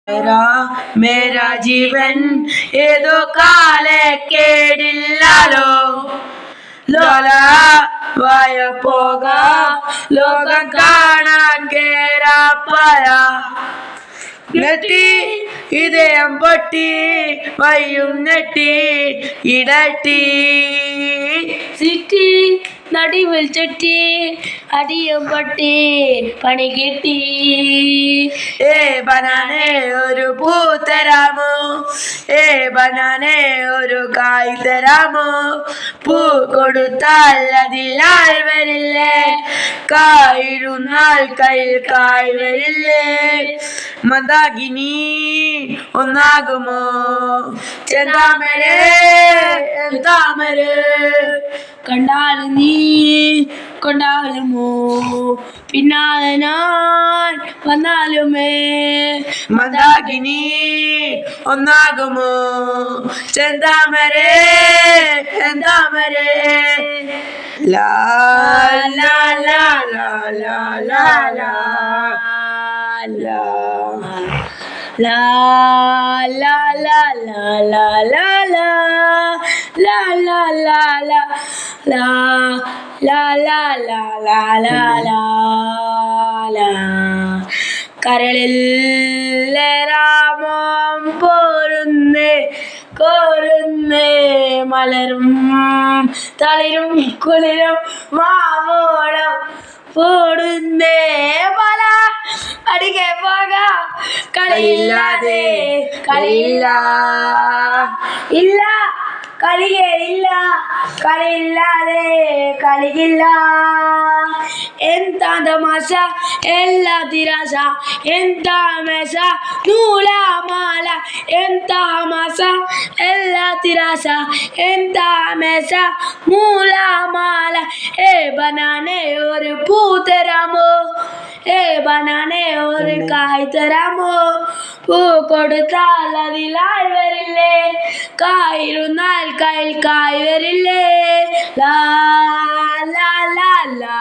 മേരാ ജീവൻ ഏതോ കാലക്കേടില്ലാലോ ലോലമായ പോകാം ലോകം കാണാൻ കേരാപ്പായ നെട്ടി ഇതയം പൊട്ടി വയ്യും നെട്ടി ഇടട്ടി സിറ്റി നടുവിൽ ചുറ്റി അടിയും പൊട്ടി പണി കിട്ടി. ബനാനെ ഒരു പൂ തരാമോ ബനാനെ ഒരു കായ് തരാമോ പൂ കൊടുത്താൽ അതിലാൽ വരില്ലേ കായിരുന്നാൽ കയ്യിൽ കായ് വരില്ലേ മന്ദാകിനി ഒന്നാകുമോ ചെന്താമരേ താമര കണ്ടാലും നീ കൊണ്ടാലുമോ പിന്നാലെ ഞാൻ വന്നാലുമേ മന്ദാകിനി ഒന്നാകുമോ ചെന്താമരേ താമരേ ലാ ലാ ലാ ലാ ലാ ലാ ലാ ലാ la la la la la la la la la la la la la la la la la la la കരളിൽ രാമം പോരുന്നേ കോരുന്നേ മലരും തളിരും കുളിരും മാവോളം പോടുന്നേ പല അടികെ പോകാം കളിയില്ലാതെ കളിയില്ല ഇല്ല കളിയില്ല കളിയില്ലാതെ കളിയില്ല എന്താ തമാശ എല്ലാ തിരാശ എന്താ മേശ നൂലാമാല എന്താ മാസ എല്ലാ തിരാശ എന്താ മേശ മൂലാമാല ബനാനെ ഒരു പൂ തരാമോ ബനാനെ ഒരു കായ് തരാമോ പൂ കൊടുത്താൽ അതിലായി വരില്ലേ കായിരുന്നാൽ കയ്യിൽ കായ് വരില്ലേ ലാ ലാ ലാ ലാ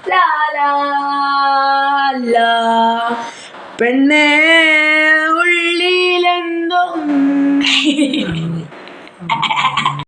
ലാ ലാ ലാ പെണ്ണേ